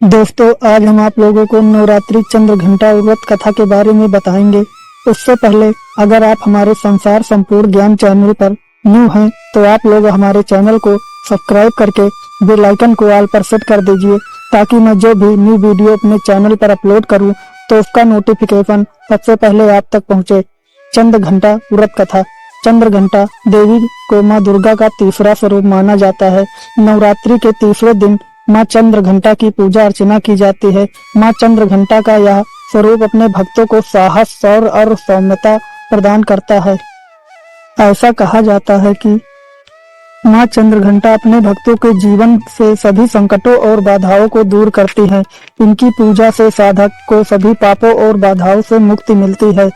दोस्तों, आज हम आप लोगों को नवरात्रि चंद्र घंटा व्रत कथा के बारे में बताएंगे। उससे पहले अगर आप हमारे संसार संपूर्ण ज्ञान चैनल पर न्यू हैं तो आप लोग हमारे चैनल को सब्सक्राइब करके बेल आइकन को ऑल पर सेट कर दीजिए, ताकि मैं जो भी न्यू वीडियो अपने चैनल पर अपलोड करूं तो उसका नोटिफिकेशन सबसे पहले आप तक पहुंचे। चंद्र घंटा व्रत कथा। चंद्र घंटा देवी को माँ दुर्गा का तीसरा स्वरूप माना जाता है। नवरात्रि के तीसरे दिन माँ चंद्र घंटा की पूजा अर्चना की जाती है। माँ चंद्र घंटा का यह स्वरूप अपने भक्तों को साहस, शौर्य और सौम्यता प्रदान करता है। ऐसा कहा जाता है कि माँ चंद्र घंटा अपने भक्तों के जीवन से सभी संकटों और बाधाओं को दूर करती है। इनकी पूजा से साधक को सभी पापों और बाधाओं से मुक्ति मिलती है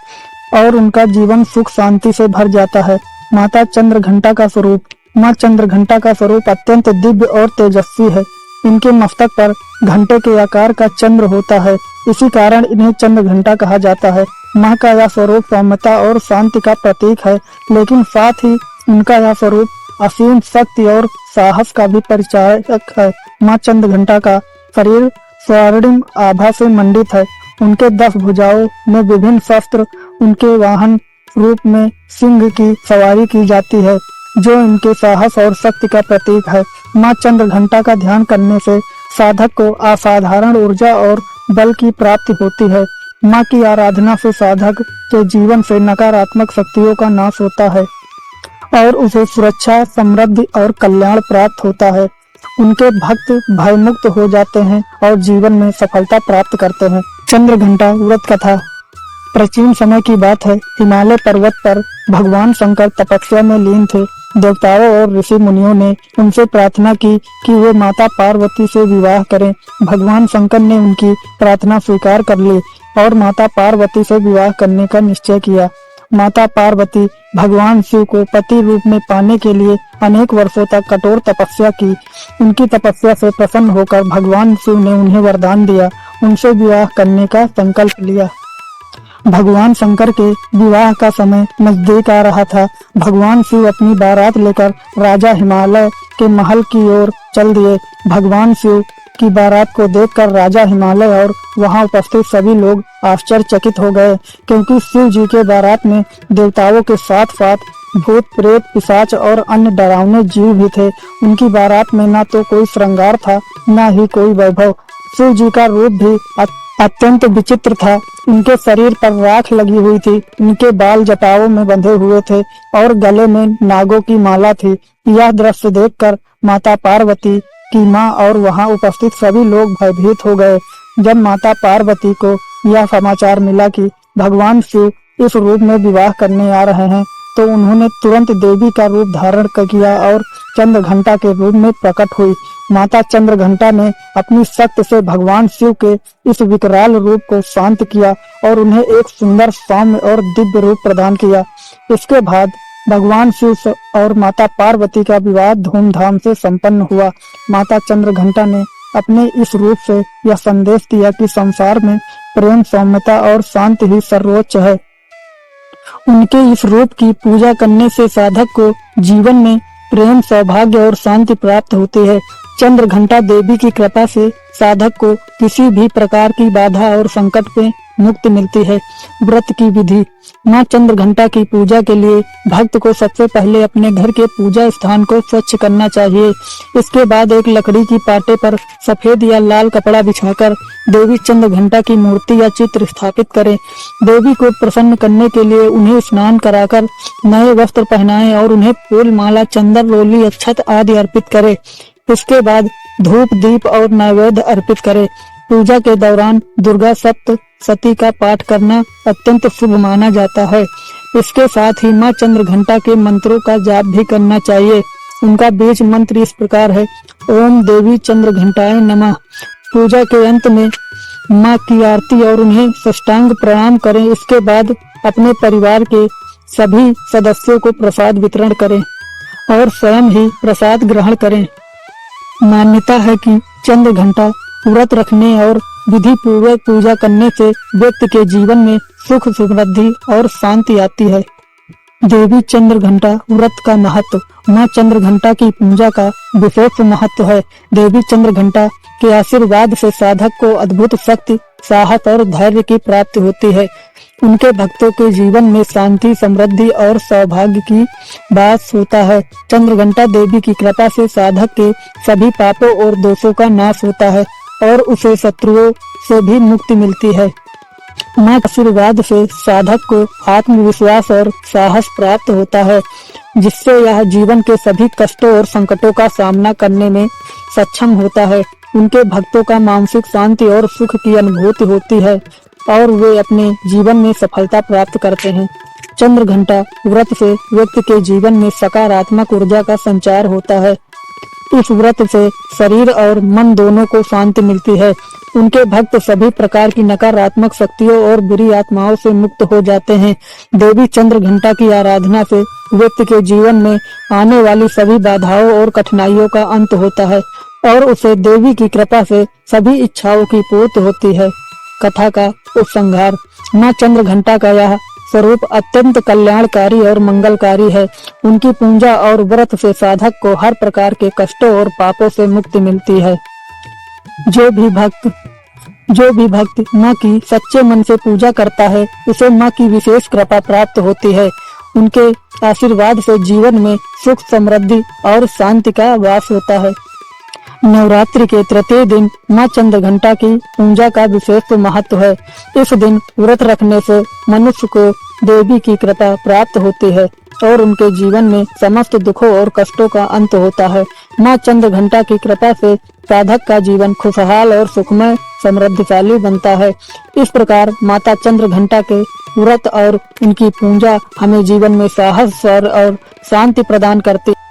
और उनका जीवन सुख शांति से भर जाता है। माता चंद्र घंटा का स्वरूप। माँ चंद्र घंटा का स्वरूप अत्यंत दिव्य और तेजस्वी है। इनके मस्तक पर घंटे के आकार का चंद्र होता है, इसी कारण इन्हें चंद्र घंटा कहा जाता है। माँ का यह स्वरूप सौम्यता और शांति का प्रतीक है, लेकिन साथ ही उनका यह स्वरूप असीम शक्ति और साहस का भी परिचायक है। माँ चंद्र घंटा का शरीर स्वर्णिम आभा से मंडित है। उनके 10 भुजाओं में विभिन्न शस्त्र, उनके वाहन रूप में सिंह की सवारी की जाती है, जो इनके साहस और शक्ति का प्रतीक है। माँ चंद्र घंटा का ध्यान करने से साधक को असाधारण ऊर्जा और बल की प्राप्ति होती है। माँ की आराधना से साधक के जीवन से नकारात्मक शक्तियों का नाश होता है और उसे सुरक्षा, समृद्धि और कल्याण प्राप्त होता है। उनके भक्त भयमुक्त हो जाते हैं और जीवन में सफलता प्राप्त करते हैं। चंद्र घंटा व्रत कथा। प्राचीन समय की बात है। हिमालय पर्वत पर भगवान शंकर तपस्या में लीन थे। देवताओं और ऋषि मुनियों ने उनसे प्रार्थना की कि वे माता पार्वती से विवाह करें। भगवान शंकर ने उनकी प्रार्थना स्वीकार कर ली और माता पार्वती से विवाह करने का निश्चय किया। माता पार्वती भगवान शिव को पति रूप में पाने के लिए अनेक वर्षों तक कठोर तपस्या की। उनकी तपस्या से प्रसन्न होकर भगवान शिव ने उन्हें वरदान दिया, उनसे विवाह करने का संकल्प लिया। भगवान शंकर के विवाह का समय नजदीक आ रहा था। भगवान शिव अपनी बारात लेकर राजा हिमालय के महल की ओर चल दिए। भगवान शिव की बारात को देखकर राजा हिमालय और वहां उपस्थित सभी लोग आश्चर्यचकित हो गए, क्योंकि शिव जी के बारात में देवताओं के साथ साथ भूत, प्रेत, पिशाच और अन्य डरावने जीव भी थे। उनकी बारात में न तो कोई श्रृंगार था, न ही कोई वैभव। शिव जी का रूप भी अत्यंत विचित्र था। उनके शरीर पर राख लगी हुई थी, उनके बाल जटाओं में बंधे हुए थे और गले में नागों की माला थी। यह दृश्य देखकर माता पार्वती की माँ और वहां उपस्थित सभी लोग भयभीत हो गए। जब माता पार्वती को यह समाचार मिला कि भगवान शिव इस रूप में विवाह करने आ रहे हैं, तो उन्होंने तुरंत देवी का रूप धारण किया और चंद्र घंटा के रूप में प्रकट हुई। माता चंद्र घंटा ने अपनी शक्ति से भगवान शिव के इस विकराल रूप को शांत किया और उन्हें एक सुंदर, सौम्य और दिव्य रूप प्रदान किया। इसके बाद भगवान शिव और माता पार्वती का विवाह धूमधाम से संपन्न हुआ। माता चंद्र घंटा ने अपने इस रूप से यह संदेश दिया कि संसार में प्रेम, सौम्यता और शांति ही सर्वोच्च है। उनके इस रूप की पूजा करने से साधक को जीवन में प्रेम, सौभाग्य और शांति प्राप्त होती है। चंद्र घंटा देवी की कृपा से साधक को किसी भी प्रकार की बाधा और संकट से मुक्ति मिलती है। व्रत की विधि। माँ चंद्र घंटा की पूजा के लिए भक्त को सबसे पहले अपने घर के पूजा स्थान को स्वच्छ करना चाहिए। इसके बाद एक लकड़ी की पाटे पर सफेद या लाल कपड़ा बिछाकर देवी चंद्र घंटा की मूर्ति या चित्र स्थापित करें। देवी को प्रसन्न करने के लिए उन्हें स्नान कराकर नए वस्त्र पहनाएं और उन्हें फूल, माला, चंदन, रोली, अक्षत आदि अर्पित करें। इसके बाद धूप, दीप और नैवेद्य अर्पित करें। पूजा के दौरान दुर्गा सप्तशती का पाठ करना अत्यंत शुभ माना जाता है। इसके साथ ही माँ चंद्र घंटा के मंत्रों का जाप भी करना चाहिए। उनका बीज मंत्र इस प्रकार है: ओम देवी चंद्र घंटाय नमः। पूजा के अंत में माँ की आरती और उन्हें साष्टांग प्रणाम करें। इसके बाद अपने परिवार के सभी सदस्यों को प्रसाद वितरण करें और स्वयं ही प्रसाद ग्रहण करें। मान्यता है कि चंद्र घंटा व्रत रखने और विधि पूर्वक पूजा करने से व्यक्ति के जीवन में सुख, समृद्धि और शांति आती है। देवी चंद्र घंटा व्रत का महत्व। माँ चंद्र घंटा की पूजा का विशेष महत्व है। देवी चंद्र घंटा के आशीर्वाद से साधक को अद्भुत शक्ति, साहस और धैर्य की प्राप्ति होती है। उनके भक्तों के जीवन में शांति, समृद्धि और सौभाग्य की वास होता है। चंद्र घंटा देवी की कृपा से साधक के सभी पापों और दोषों का नाश होता है और उसे शत्रुओं से भी मुक्ति मिलती है। माँ के आशीर्वाद से साधक को आत्मविश्वास और साहस प्राप्त होता है, जिससे यह जीवन के सभी कष्टों और संकटों का सामना करने में सक्षम होता है। उनके भक्तों का मानसिक शांति और सुख की अनुभूति होती है और वे अपने जीवन में सफलता प्राप्त करते हैं। चंद्र घंटा व्रत से व्यक्ति के जीवन में सकारात्मक ऊर्जा का संचार होता है। इस व्रत से शरीर और मन दोनों को शांति मिलती है। उनके भक्त सभी प्रकार की नकारात्मक शक्तियों और बुरी आत्माओं से मुक्त हो जाते हैं। देवी चंद्र घंटा की आराधना से व्यक्ति के जीवन में आने वाली सभी बाधाओं और कठिनाइयों का अंत होता है और उसे देवी की कृपा से सभी इच्छाओं की पूर्ति होती है। कथा का उपसंहार। माँ चंद्र घंटा का यह स्वरूप अत्यंत कल्याणकारी और मंगलकारी है। उनकी पूजा और व्रत से साधक को हर प्रकार के कष्टों और पापों से मुक्ति मिलती है। जो भी भक्त माँ की सच्चे मन से पूजा करता है, उसे माँ की विशेष कृपा प्राप्त होती है। उनके आशीर्वाद से जीवन में सुख, समृद्धि और शांति का वास होता है। नवरात्रि के तृतीय दिन माँ चंद्र घंटा की पूजा का विशेष महत्व है। इस दिन व्रत रखने से मनुष्य को देवी की कृपा प्राप्त होती है और उनके जीवन में समस्त दुखों और कष्टों का अंत होता है। माँ चंद्र घंटा की कृपा से साधक का जीवन खुशहाल और सुखमय, समृद्धशाली बनता है। इस प्रकार माता चंद्र घंटा के व्रत और इनकी पूजा हमें जीवन में साहस और शांति प्रदान करती है।